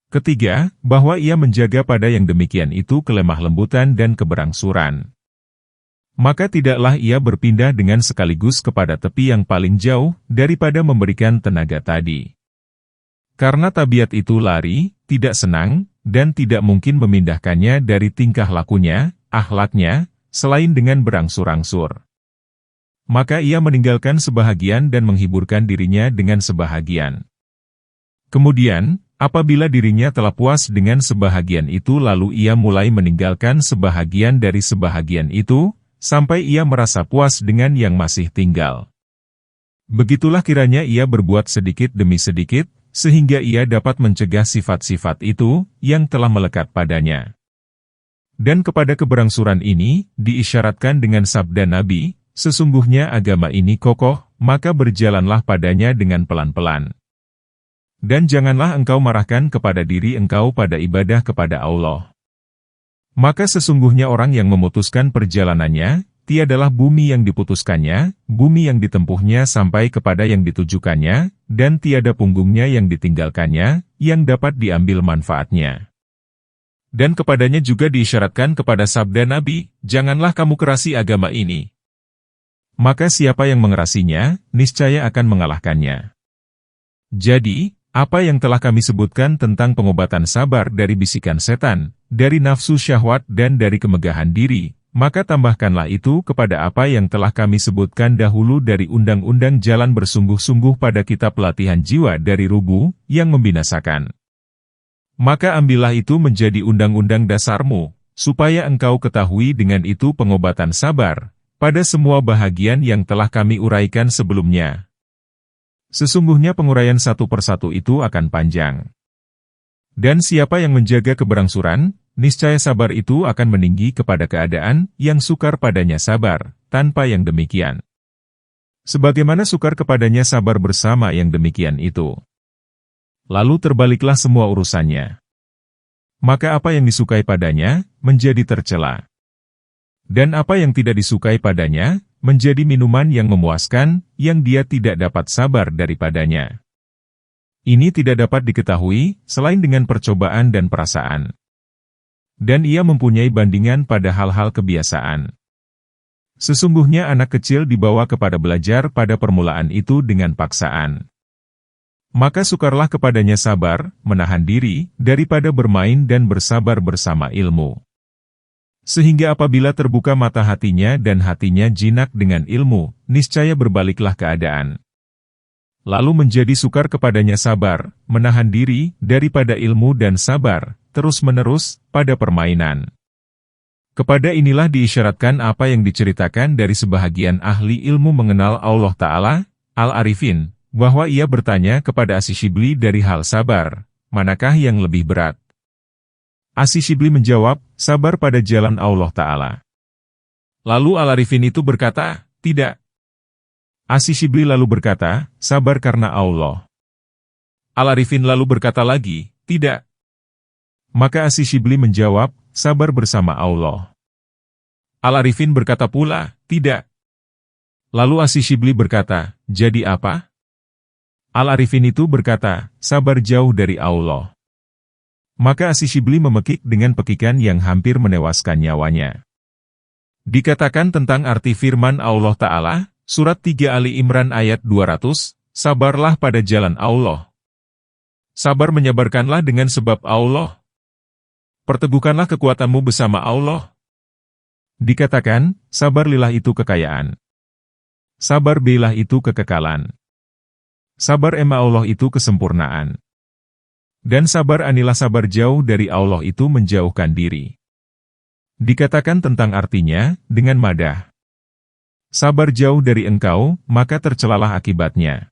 Ketiga, bahwa ia menjaga pada yang demikian itu kelemah lembutan dan keberangsuran. Maka tidaklah ia berpindah dengan sekaligus kepada tepi yang paling jauh, daripada memberikan tenaga tadi. Karena tabiat itu lari, tidak senang, dan tidak mungkin memindahkannya dari tingkah lakunya, akhlaknya, selain dengan berangsur-angsur. Maka ia meninggalkan sebahagian dan menghiburkan dirinya dengan sebahagian. Kemudian, apabila dirinya telah puas dengan sebahagian itu lalu ia mulai meninggalkan sebahagian dari sebahagian itu, sampai ia merasa puas dengan yang masih tinggal. Begitulah kiranya ia berbuat sedikit demi sedikit, sehingga ia dapat mencegah sifat-sifat itu, yang telah melekat padanya. Dan kepada keberangsuran ini, diisyaratkan dengan sabda Nabi, sesungguhnya agama ini kokoh, maka berjalanlah padanya dengan pelan-pelan. Dan janganlah engkau marahkan kepada diri engkau pada ibadah kepada Allah. Maka sesungguhnya orang yang memutuskan perjalanannya, tiadalah bumi yang diputuskannya, bumi yang ditempuhnya sampai kepada yang ditujukannya, dan tiada punggungnya yang ditinggalkannya, yang dapat diambil manfaatnya. Dan kepadanya juga diisyaratkan kepada sabda Nabi, janganlah kamu kerasi agama ini. Maka siapa yang mengerasinya, niscaya akan mengalahkannya. Jadi, apa yang telah kami sebutkan tentang pengobatan sabar dari bisikan setan, dari nafsu syahwat dan dari kemegahan diri, maka tambahkanlah itu kepada apa yang telah kami sebutkan dahulu dari undang-undang jalan bersungguh-sungguh pada kitab latihan jiwa dari rubu, yang membinasakan. Maka ambillah itu menjadi undang-undang dasarmu, supaya engkau ketahui dengan itu pengobatan sabar, pada semua bahagian yang telah kami uraikan sebelumnya. Sesungguhnya penguraian satu persatu itu akan panjang. Dan siapa yang menjaga keberangsuran, niscaya sabar itu akan meninggi kepada keadaan yang sukar padanya sabar, tanpa yang demikian. Sebagaimana sukar kepadanya sabar bersama yang demikian itu. Lalu terbaliklah semua urusannya. Maka apa yang disukai padanya, menjadi tercela. Dan apa yang tidak disukai padanya, menjadi minuman yang memuaskan, yang dia tidak dapat sabar daripadanya. Ini tidak dapat diketahui, selain dengan percobaan dan perasaan. Dan ia mempunyai bandingan pada hal-hal kebiasaan. Sesungguhnya anak kecil dibawa kepada belajar pada permulaan itu dengan paksaan. Maka sukarlah kepadanya sabar, menahan diri, daripada bermain dan bersabar bersama ilmu. Sehingga apabila terbuka mata hatinya dan hatinya jinak dengan ilmu, niscaya berbaliklah keadaan. Lalu menjadi sukar kepadanya sabar, menahan diri daripada ilmu dan sabar, terus-menerus, pada permainan. Kepada inilah diisyaratkan apa yang diceritakan dari sebahagian ahli ilmu mengenal Allah Ta'ala, Al-Arifin, bahwa ia bertanya kepada Asy-Syibli dari hal sabar, manakah yang lebih berat? Asy-Syibli menjawab, sabar pada jalan Allah Ta'ala. Lalu Al-Arifin itu berkata, tidak. Asy-Syibli lalu berkata, sabar karena Allah. Al-Arifin lalu berkata lagi, tidak. Maka Asy-Syibli menjawab, sabar bersama Allah. Al-Arifin berkata pula, tidak. Lalu Asy-Syibli berkata, jadi apa? Al-Arifin itu berkata, sabar jauh dari Allah. Maka Asy-Syibli memekik dengan pekikan yang hampir menewaskan nyawanya. Dikatakan tentang arti firman Allah Ta'ala, Surat 3 Ali Imran ayat 200, sabarlah pada jalan Allah. Sabar menyabarkanlah dengan sebab Allah. Perteguhkanlah kekuatanmu bersama Allah. Dikatakan, sabar lillah itu kekayaan. Sabar billah itu kekekalan. Sabar ema Allah itu kesempurnaan. Dan sabar anilah sabar jauh dari Allah itu menjauhkan diri. Dikatakan tentang artinya, dengan madah. Sabar jauh dari engkau, maka tercelalah akibatnya.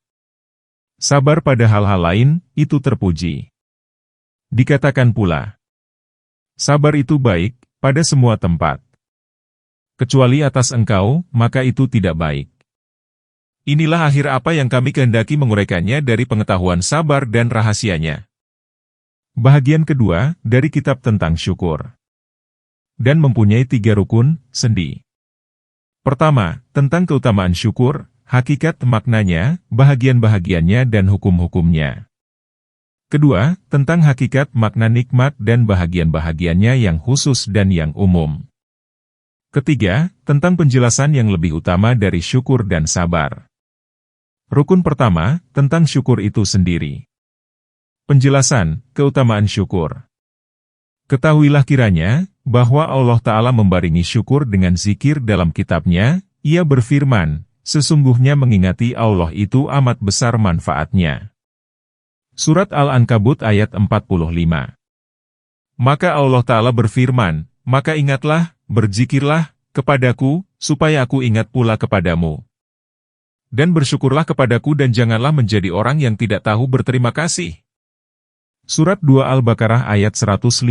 Sabar pada hal-hal lain, itu terpuji. Dikatakan pula, sabar itu baik, pada semua tempat. Kecuali atas engkau, maka itu tidak baik. Inilah akhir apa yang kami kehendaki menguraikannya dari pengetahuan sabar dan rahasianya. Bahagian kedua, dari kitab tentang syukur. Dan mempunyai 3 rukun, sendi. Pertama, tentang keutamaan syukur, hakikat maknanya, bahagian-bahagiannya dan hukum-hukumnya. Kedua, tentang hakikat makna nikmat dan bahagian-bahagiannya yang khusus dan yang umum. Ketiga, tentang penjelasan yang lebih utama dari syukur dan sabar. Rukun pertama, tentang syukur itu sendiri. Penjelasan, keutamaan syukur. Ketahuilah kiranya, bahwa Allah Ta'ala membaringi syukur dengan zikir dalam kitabnya, ia berfirman, sesungguhnya mengingati Allah itu amat besar manfaatnya. Surat Al-Ankabut ayat 45. Maka Allah Ta'ala berfirman, maka ingatlah, berzikirlah, kepadaku, supaya aku ingat pula kepadamu. Dan bersyukurlah kepadaku dan janganlah menjadi orang yang tidak tahu berterima kasih. Surat 2 Al-Baqarah ayat 152.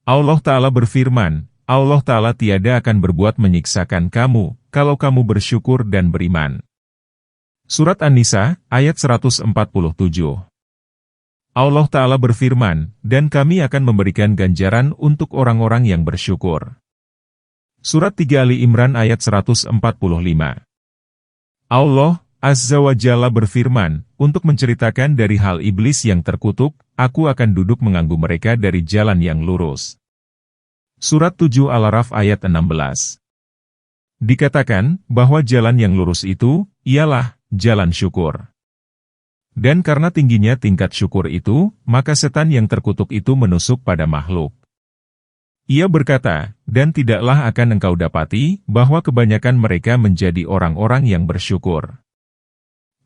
Allah Ta'ala berfirman, Allah Ta'ala tiada akan berbuat menyiksakan kamu, kalau kamu bersyukur dan beriman. Surat An-Nisa, ayat 147. Allah Ta'ala berfirman, dan kami akan memberikan ganjaran untuk orang-orang yang bersyukur. Surat 3 Ali Imran ayat 145. Allah Azza wa Jalla berfirman, untuk menceritakan dari hal iblis yang terkutuk, aku akan duduk mengganggu mereka dari jalan yang lurus. Surat 7 Al-Araf ayat 16. Dikatakan, bahwa jalan yang lurus itu, ialah, jalan syukur. Dan karena tingginya tingkat syukur itu, maka setan yang terkutuk itu menusuk pada makhluk. Ia berkata, dan tidaklah akan engkau dapati, bahwa kebanyakan mereka menjadi orang-orang yang bersyukur.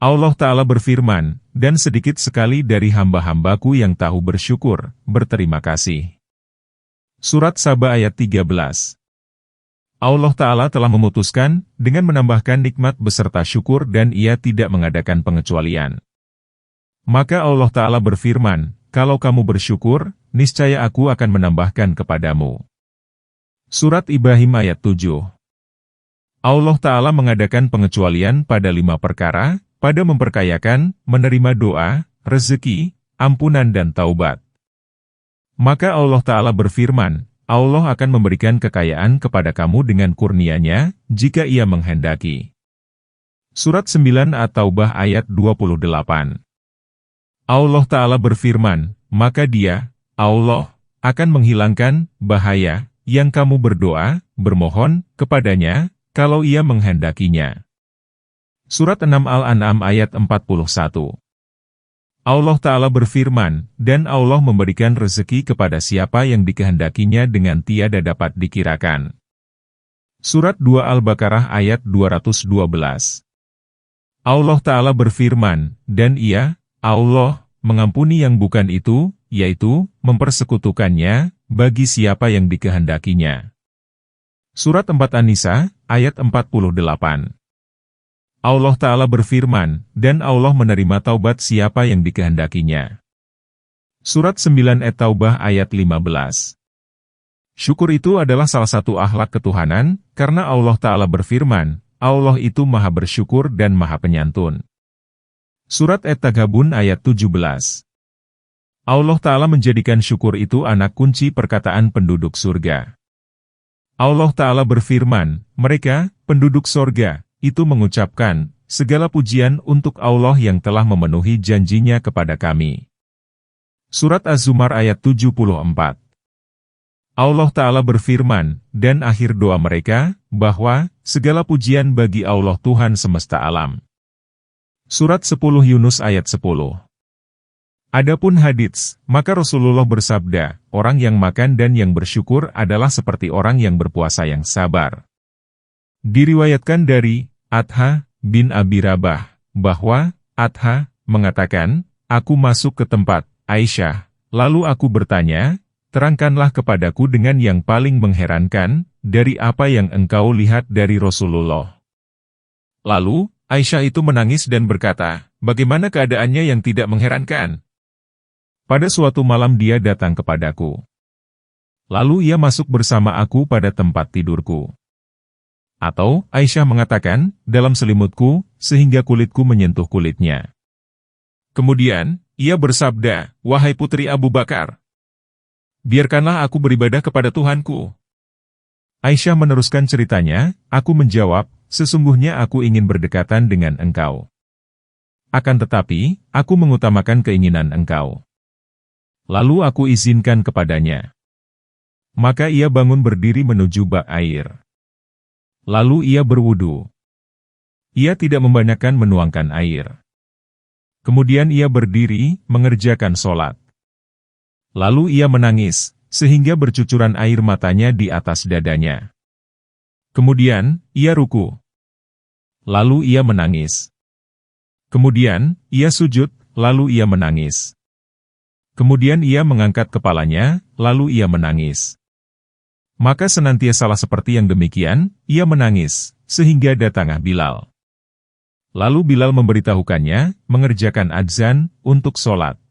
Allah Ta'ala berfirman, dan sedikit sekali dari hamba-hambaku yang tahu bersyukur, berterima kasih. Surat Saba ayat 13. Allah Ta'ala telah memutuskan, dengan menambahkan nikmat beserta syukur dan ia tidak mengadakan pengecualian. Maka Allah Ta'ala berfirman, kalau kamu bersyukur, niscaya aku akan menambahkan kepadamu. Surat Ibrahim ayat 7. Allah Ta'ala mengadakan pengecualian pada 5 perkara, pada memperkayakan, menerima doa, rezeki, ampunan dan taubat. Maka Allah Ta'ala berfirman, Allah akan memberikan kekayaan kepada kamu dengan kurnia-Nya, jika ia menghendaki. Surat 9 At-Taubah ayat 28. Allah Ta'ala berfirman, maka Dia, Allah, akan menghilangkan bahaya yang kamu berdoa, bermohon kepadanya, kalau ia menghendakinya. Surat 6 Al-An'am ayat 41. Allah Ta'ala berfirman, dan Allah memberikan rezeki kepada siapa yang dikehendakinya dengan tiada dapat dikirakan. Surat 2 Al-Baqarah ayat 212. Allah Ta'ala berfirman, dan Ia, Allah, mengampuni yang bukan itu, yaitu, mempersekutukannya, bagi siapa yang dikehendakinya. Surat 4 An-Nisa, ayat 48. Allah Ta'ala berfirman, dan Allah menerima taubat siapa yang dikehendakinya. Surat 9 At-Taubah ayat 15. Syukur itu adalah salah satu akhlak ketuhanan, karena Allah Ta'ala berfirman, Allah itu maha bersyukur dan maha penyantun. Surat At-Taghabun ayat 17. Allah Ta'ala menjadikan syukur itu anak kunci perkataan penduduk surga. Allah Ta'ala berfirman, mereka, penduduk surga, itu mengucapkan, segala pujian untuk Allah yang telah memenuhi janjinya kepada kami. Surat Az-Zumar ayat 74. Allah Ta'ala berfirman, dan akhir doa mereka, bahwa, segala pujian bagi Allah Tuhan semesta alam. Surat 10 Yunus ayat 10. Adapun hadits, maka Rasulullah bersabda, orang yang makan dan yang bersyukur adalah seperti orang yang berpuasa yang sabar. Diriwayatkan dari Atha bin Abi Rabah, bahwa Atha mengatakan, aku masuk ke tempat Aisyah, lalu aku bertanya, terangkanlah kepadaku dengan yang paling mengherankan, dari apa yang engkau lihat dari Rasulullah. Lalu, Aisyah itu menangis dan berkata, bagaimana keadaannya yang tidak mengherankan? Pada suatu malam dia datang kepadaku. Lalu ia masuk bersama aku pada tempat tidurku. Atau, Aisyah mengatakan, dalam selimutku, sehingga kulitku menyentuh kulitnya. Kemudian, ia bersabda, wahai putri Abu Bakar, biarkanlah aku beribadah kepada Tuhanku. Aisyah meneruskan ceritanya, aku menjawab, sesungguhnya aku ingin berdekatan dengan engkau. Akan tetapi, aku mengutamakan keinginan engkau. Lalu aku izinkan kepadanya. Maka ia bangun berdiri menuju bak air. Lalu ia berwudu. Ia tidak membanyakkan menuangkan air. Kemudian ia berdiri, mengerjakan sholat. Lalu ia menangis, sehingga bercucuran air matanya di atas dadanya. Kemudian, ia ruku. Lalu ia menangis. Kemudian, ia sujud, lalu ia menangis. Kemudian ia mengangkat kepalanya, lalu ia menangis. Maka senantiasalah seperti yang demikian, ia menangis, sehingga datanglah Bilal. Lalu Bilal memberitahukannya, mengerjakan adzan, untuk sholat.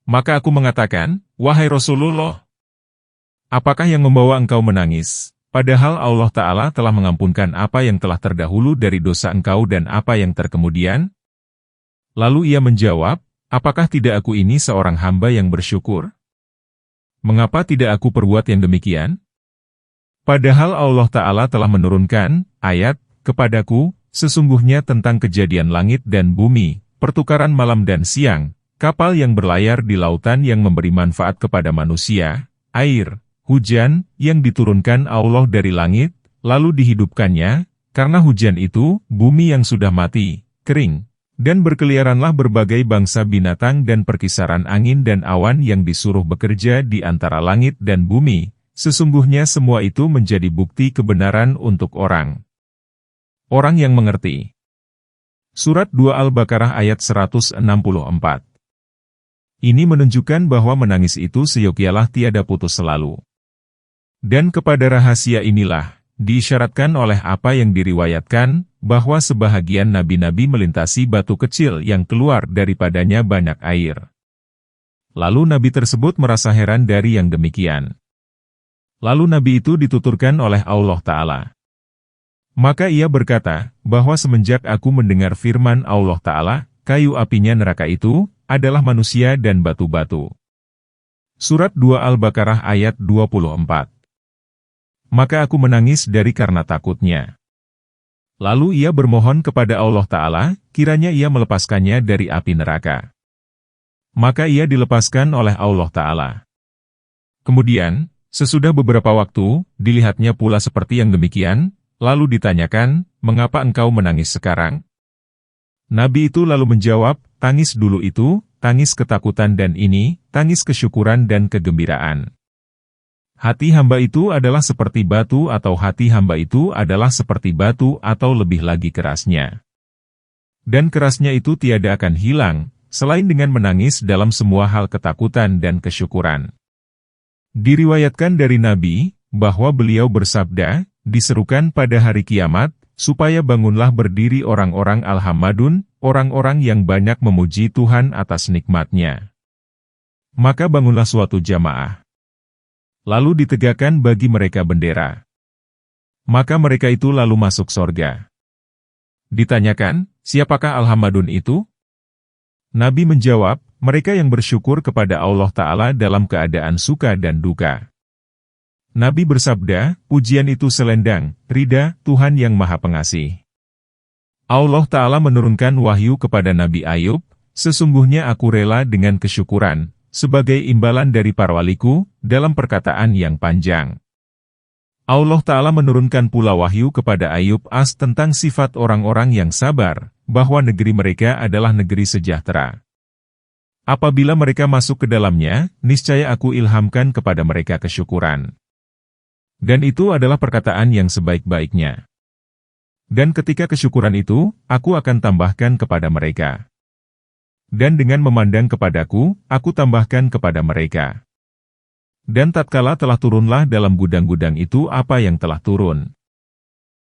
Maka aku mengatakan, wahai Rasulullah, apakah yang membawa engkau menangis? Padahal Allah Ta'ala telah mengampunkan apa yang telah terdahulu dari dosa engkau dan apa yang terkemudian? Lalu ia menjawab, apakah tidak aku ini seorang hamba yang bersyukur? Mengapa tidak aku perbuat yang demikian? Padahal Allah Ta'ala telah menurunkan ayat kepadaku, sesungguhnya tentang kejadian langit dan bumi, pertukaran malam dan siang, kapal yang berlayar di lautan yang memberi manfaat kepada manusia, air, hujan, yang diturunkan Allah dari langit, lalu dihidupkannya, karena hujan itu, bumi yang sudah mati, kering. Dan berkeliaranlah berbagai bangsa binatang dan perkisaran angin dan awan yang disuruh bekerja di antara langit dan bumi, sesungguhnya semua itu menjadi bukti kebenaran untuk orang yang mengerti. Surat 2 Al-Baqarah ayat 164. Ini menunjukkan bahwa menangis itu seyogialah tiada putus selalu. Dan kepada rahasia inilah, diisyaratkan oleh apa yang diriwayatkan, bahwa sebahagian nabi-nabi melintasi batu kecil yang keluar daripadanya banyak air. Lalu nabi tersebut merasa heran dari yang demikian. Lalu nabi itu dituturkan oleh Allah Ta'ala. Maka ia berkata, bahwa semenjak aku mendengar firman Allah Ta'ala, kayu apinya neraka itu, adalah manusia dan batu-batu. Surat 2 Al-Baqarah ayat 24. Maka aku menangis dari karena takutnya. Lalu ia bermohon kepada Allah Ta'ala, kiranya ia melepaskannya dari api neraka. Maka ia dilepaskan oleh Allah Ta'ala. Kemudian, sesudah beberapa waktu, dilihatnya pula seperti yang demikian, lalu ditanyakan, mengapa engkau menangis sekarang? Nabi itu lalu menjawab, tangis dulu itu, tangis ketakutan dan ini, tangis kesyukuran dan kegembiraan. Hati hamba itu adalah seperti batu atau hati hamba itu adalah seperti batu atau lebih lagi kerasnya. Dan kerasnya itu tiada akan hilang, selain dengan menangis dalam semua hal ketakutan dan kesyukuran. Diriwayatkan dari Nabi, bahwa beliau bersabda, diserukan pada hari kiamat, supaya bangunlah berdiri orang-orang Alhamadun, orang-orang yang banyak memuji Tuhan atas nikmat-Nya. Maka bangunlah suatu jamaah. Lalu ditegakkan bagi mereka bendera. Maka mereka itu lalu masuk sorga. Ditanyakan, siapakah Alhamadun itu? Nabi menjawab, mereka yang bersyukur kepada Allah Ta'ala dalam keadaan suka dan duka. Nabi bersabda, pujian itu selendang, ridha, Tuhan yang Maha Pengasih. Allah Ta'ala menurunkan wahyu kepada Nabi Ayub, sesungguhnya aku rela dengan kesyukuran, sebagai imbalan dari para waliku, dalam perkataan yang panjang. Allah Ta'ala menurunkan pula wahyu kepada Ayub tentang sifat orang-orang yang sabar, bahwa negeri mereka adalah negeri sejahtera. Apabila mereka masuk ke dalamnya, niscaya aku ilhamkan kepada mereka kesyukuran. Dan itu adalah perkataan yang sebaik-baiknya. Dan ketika kesyukuran itu, aku akan tambahkan kepada mereka. Dan dengan memandang kepadaku, aku tambahkan kepada mereka. Dan tatkala telah turunlah dalam gudang-gudang itu apa yang telah turun.